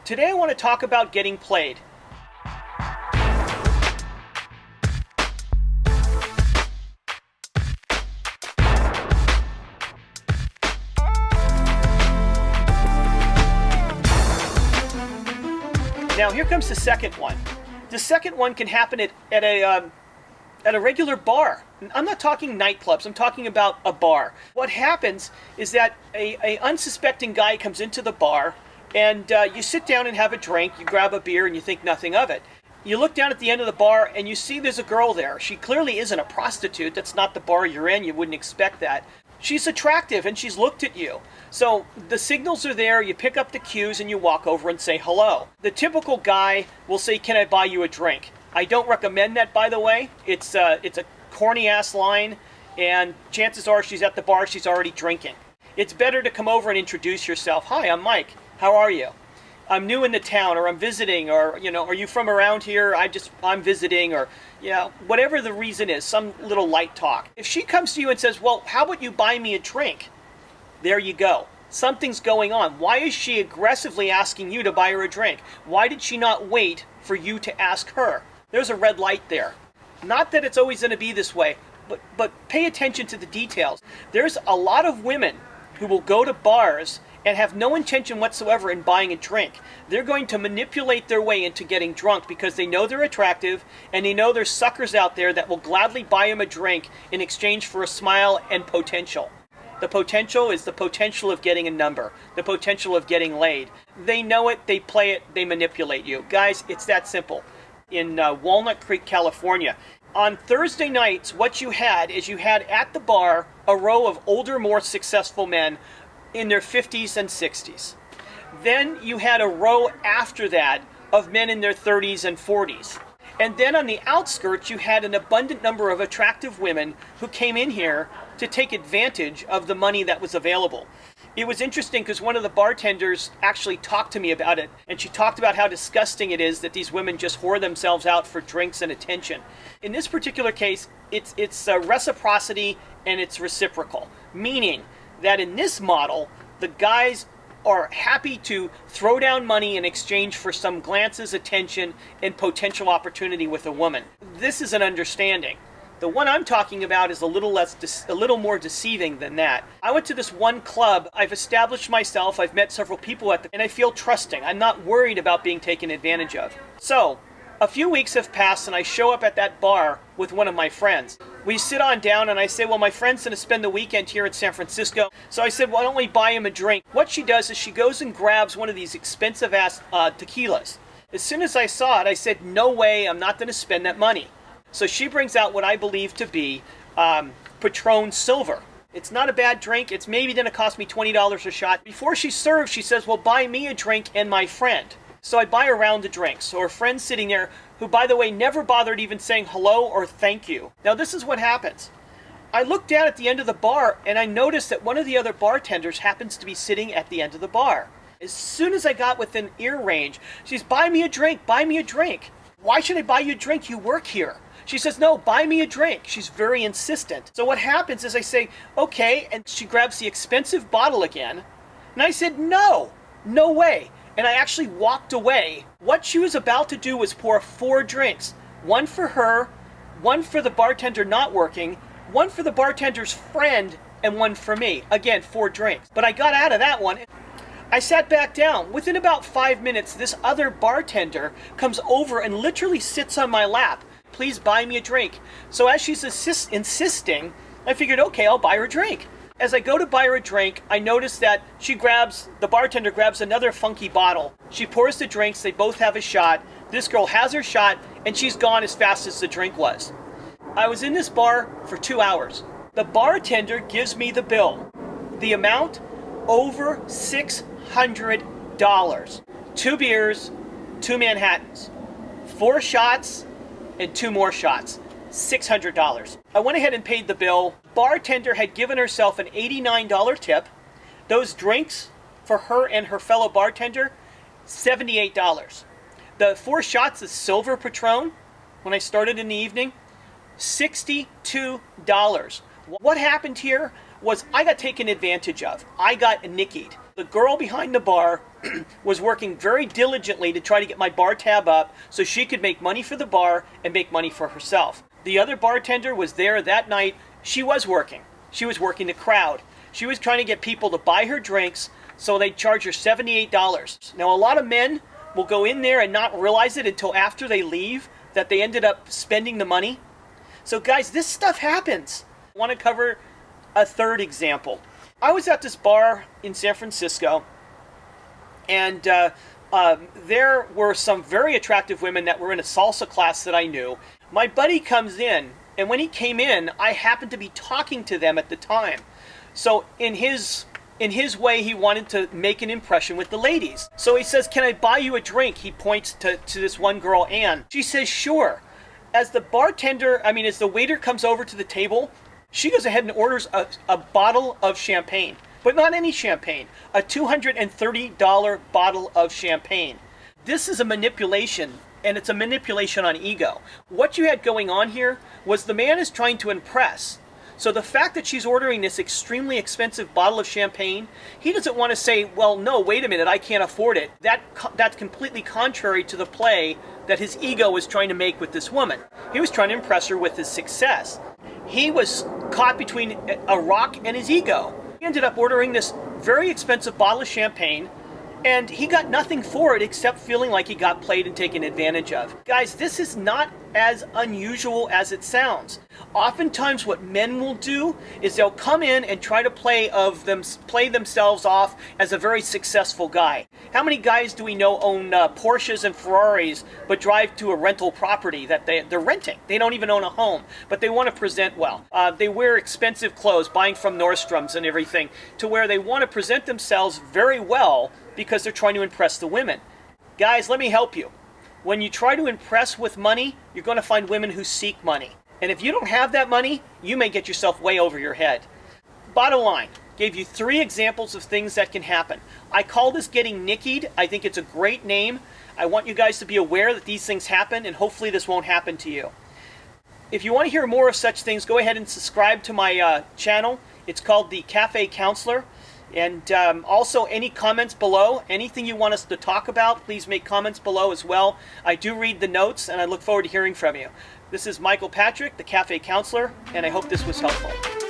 Today I want to talk about getting played. Now here comes the second one. The second one can happen at a regular bar. I'm not talking nightclubs, I'm talking about a bar. What happens is that a unsuspecting guy comes into the bar and you sit down and have a drink, you grab a beer and you think nothing of it. You look down at the end of the bar and you see there's a girl there. She clearly isn't a prostitute, that's not the bar you're in, you wouldn't expect that. She's attractive and she's looked at you. So the signals are there, you pick up the cues and you walk over and say hello. The typical guy will say, "Can I buy you a drink?" I don't recommend that, by the way. It's a corny ass line, and chances are she's at the bar, she's already drinking. It's better to come over and introduce yourself. "Hi, I'm Mike. How are you? I'm new in the town," or "I'm visiting," or, "Are you from around here? I'm visiting," or, whatever the reason is, some little light talk. If she comes to you and says, "Well, how about you buy me a drink?" There you go. Something's going on. Why is she aggressively asking you to buy her a drink? Why did she not wait for you to ask her? There's a red light there. Not that it's always going to be this way, but pay attention to the details. There's a lot of women who will go to bars and have no intention whatsoever in buying a drink. They're going to manipulate their way into getting drunk because they know they're attractive and they know there's suckers out there that will gladly buy them a drink in exchange for a smile and potential. The potential is the potential of getting a number, the potential of getting laid. They know it, they play it, they manipulate you. Guys, it's that simple. In Walnut Creek, California, on Thursday nights, what you had is you had at the bar a row of older, more successful men in their 50s and 60s. Then you had a row after that of men in their 30s and 40s. And then on the outskirts, you had an abundant number of attractive women who came in here to take advantage of the money that was available. It was interesting because one of the bartenders actually talked to me about it, and she talked about how disgusting it is that these women just whore themselves out for drinks and attention. In this particular case, it's reciprocity and it's reciprocal, meaning that in this model, the guys are happy to throw down money in exchange for some glances, attention, and potential opportunity with a woman. This is an understanding. The one I'm talking about is a little more deceiving than that. I went to this one club, I've established myself, I've met several people and I feel trusting. I'm not worried about being taken advantage of. So, a few weeks have passed and I show up at that bar with one of my friends. We sit on down and I say, "Well, my friend's going to spend the weekend here in San Francisco." So I said, "Why don't we buy him a drink?" What she does is she goes and grabs one of these expensive ass tequilas. As soon as I saw it, I said, "No way, I'm not going to spend that money." So she brings out what I believe to be Patron Silver. It's not a bad drink. It's maybe going to cost me $20 a shot. Before she serves, she says, "Well, buy me a drink and my friend." So I buy a round of drinks. So her friend's sitting there, who, by the way, never bothered even saying hello or thank you. Now, this is what happens. I look down at the end of the bar, and I notice that one of the other bartenders happens to be sitting at the end of the bar. As soon as I got within ear range, she's, "Buy me a drink, buy me a drink." "Why should I buy you a drink? You work here." She says, "No, buy me a drink." She's very insistent. So what happens is I say, "Okay," and she grabs the expensive bottle again. And I said, "No, no way." And I actually walked away. What she was about to do was pour 4 drinks. One for her, one for the bartender not working, one for the bartender's friend, and one for me. Again, 4 drinks. But I got out of that one. I sat back down. Within about 5 minutes, this other bartender comes over and literally sits on my lap. "Please buy me a drink." So as she's insisting, I figured, okay, I'll buy her a drink. As I go to buy her a drink, I notice that the bartender grabs another funky bottle. She pours the drinks, they both have a shot. This girl has her shot, and she's gone as fast as the drink was. I was in this bar for 2 hours. The bartender gives me the bill. The amount, over $600. 2 beers, 2 Manhattans, 4 shots, and 2 more shots. $600. I went ahead and paid the bill. Bartender had given herself an $89 tip. Those drinks for her and her fellow bartender, $78. The 4 shots of silver Patron, when I started in the evening, $62. What happened here was I got taken advantage of. I got nickied. The girl behind the bar was working very diligently to try to get my bar tab up so she could make money for the bar and make money for herself. The other bartender was there that night. She was working. She was working the crowd. She was trying to get people to buy her drinks, so they'd charge her $78. Now, a lot of men will go in there and not realize it until after they leave that they ended up spending the money. So guys, this stuff happens. I want to cover a third example. I was at this bar in San Francisco, and there were some very attractive women that were in a salsa class that I knew. My buddy comes in, and when he came in, I happened to be talking to them at the time. So in his way, he wanted to make an impression with the ladies. So he says, "Can I buy you a drink?" He points to this one girl, Anne. She says, "Sure." As the waiter comes over to the table, she goes ahead and orders a bottle of champagne. But not any champagne, a $230 bottle of champagne. This is a manipulation, and it's a manipulation on ego. What you had going on here was the man is trying to impress. So the fact that she's ordering this extremely expensive bottle of champagne, he doesn't want to say, well, no, wait a minute, I can't afford it. That's completely contrary to the play that his ego was trying to make with this woman. He was trying to impress her with his success. He was caught between a rock and his ego. He ended up ordering this very expensive bottle of champagne, and he got nothing for it except feeling like he got played and taken advantage of. Guys, this is not as unusual as it sounds. Oftentimes what men will do is they'll come in and try to play themselves off as a very successful guy. How many guys do we know own Porsches and Ferraris but drive to a rental property that they're renting? They don't even own a home, but they want to present well. They wear expensive clothes, buying from Nordstrom's and everything, to where they want to present themselves very well because they're trying to impress the women. Guys, let me help you. When you try to impress with money, you're going to find women who seek money. And if you don't have that money, you may get yourself way over your head. Bottom line, gave you 3 examples of things that can happen. I call this getting nickied. I think it's a great name. I want you guys to be aware that these things happen, and hopefully this won't happen to you. If you want to hear more of such things, go ahead and subscribe to my channel. It's called the Cafe Counselor. And also, any comments below, anything you want us to talk about, please make comments below as well. I do read the notes, and I look forward to hearing from you. This is Michael Patrick, the Cafe Counselor, and I hope this was helpful.